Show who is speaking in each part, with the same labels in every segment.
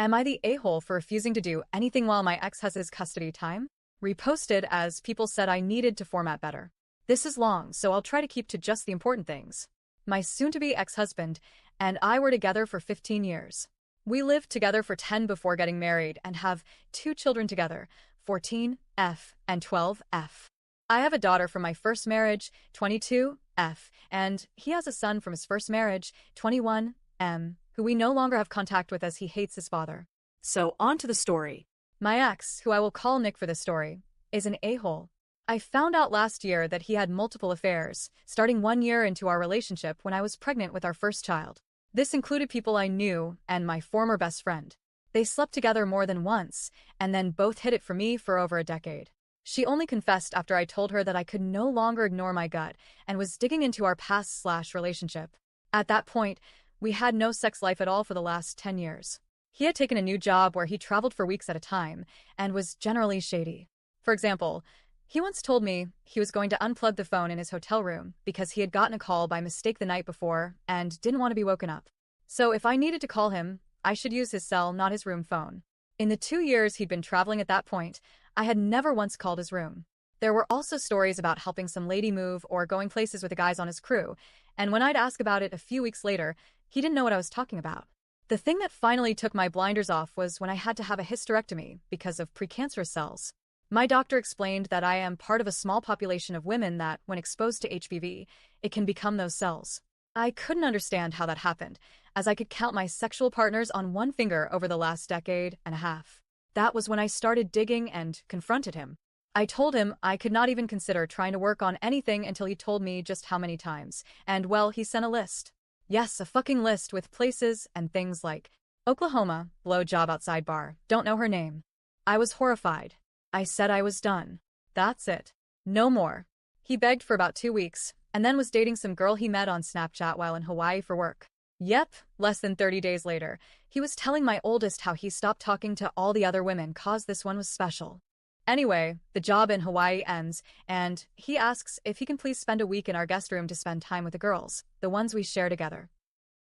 Speaker 1: Am I the a-hole for refusing to do anything while my ex has his custody time? Reposted as people said I needed to format better. This is long, so I'll try to keep to just the important things. My soon-to-be ex-husband and I were together for 15 years. We lived together for 10 before getting married and have 2 children together, 14, F, and 12, F. I have a daughter from my first marriage, 22, F, and he has a son from his first marriage, 21, M, who we no longer have contact with as he hates his father. So on to the story. My ex, who I will call Nick for this story, is an a-hole. I found out last year that he had multiple affairs, starting 1 year into our relationship when I was pregnant with our first child. This included people I knew and my former best friend. They slept together more than once, and then both hid it from me for over a decade. She only confessed after I told her that I could no longer ignore my gut and was digging into our past/relationship. At that point, we had no sex life at all for the last 10 years. He had taken a new job where he traveled for weeks at a time and was generally shady. For example, he once told me he was going to unplug the phone in his hotel room because he had gotten a call by mistake the night before and didn't want to be woken up. So if I needed to call him, I should use his cell, not his room phone. In the 2 years he'd been traveling at that point, I had never once called his room. There were also stories about helping some lady move or going places with the guys on his crew, and when I'd ask about it a few weeks later, he didn't know what I was talking about. The thing that finally took my blinders off was when I had to have a hysterectomy because of precancerous cells. My doctor explained that I am part of a small population of women that, when exposed to HPV, it can become those cells. I couldn't understand how that happened, as I could count my sexual partners on one finger over the last decade and a half. That was when I started digging and confronted him. I told him I could not even consider trying to work on anything until he told me just how many times, and well, he sent a list. Yes, a fucking list with places and things like Oklahoma, blowjob outside bar, don't know her name. I was horrified. I said I was done. That's it. No more. He begged for about 2 weeks, and then was dating some girl he met on Snapchat while in Hawaii for work. Yep, less than 30 days later, he was telling my oldest how he stopped talking to all the other women cause this one was special. Anyway, the job in Hawaii ends, and he asks if he can please spend a week in our guest room to spend time with the girls, the ones we share together.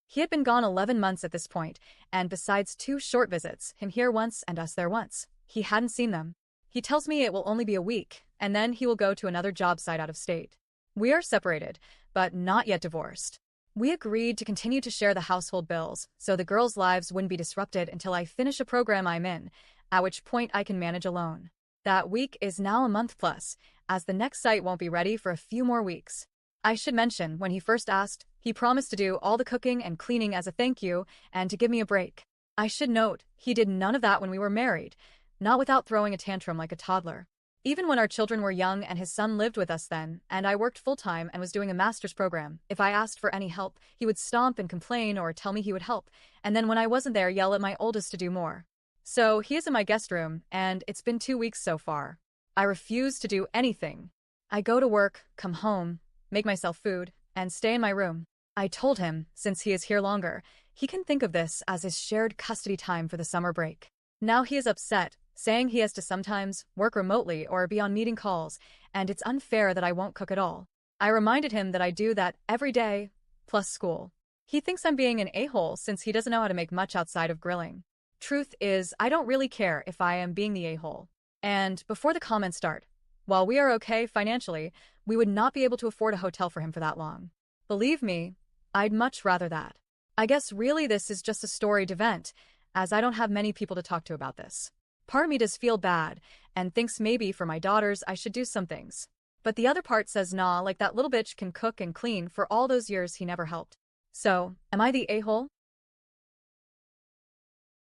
Speaker 1: He had been gone 11 months at this point, and besides 2 short visits, him here once and us there once, he hadn't seen them. He tells me it will only be a week, and then he will go to another job site out of state. We are separated, but not yet divorced. We agreed to continue to share the household bills, so the girls' lives wouldn't be disrupted until I finish a program I'm in, at which point I can manage alone. That week is now a month plus, as the next site won't be ready for a few more weeks. I should mention, when he first asked, he promised to do all the cooking and cleaning as a thank you and to give me a break. I should note, he did none of that when we were married, not without throwing a tantrum like a toddler. Even when our children were young and his son lived with us then, and I worked full-time and was doing a master's program, if I asked for any help, he would stomp and complain or tell me he would help, and then when I wasn't there yell at my oldest to do more. So he is in my guest room, and it's been 2 weeks so far. I refuse to do anything. I go to work, come home, make myself food, and stay in my room. I told him, since he is here longer, he can think of this as his shared custody time for the summer break. Now he is upset, saying he has to sometimes work remotely or be on meeting calls, and it's unfair that I won't cook at all. I reminded him that I do that every day, plus school. He thinks I'm being an a-hole since he doesn't know how to make much outside of grilling. Truth is, I don't really care if I am being the a-hole. And before the comments start, while we are okay financially, we would not be able to afford a hotel for him for that long. Believe me, I'd much rather that. I guess really this is just a story to vent, as I don't have many people to talk to about this. Part of me does feel bad, and thinks maybe for my daughters I should do some things. But the other part says nah, like that little bitch can cook and clean for all those years he never helped. So, am I the a-hole?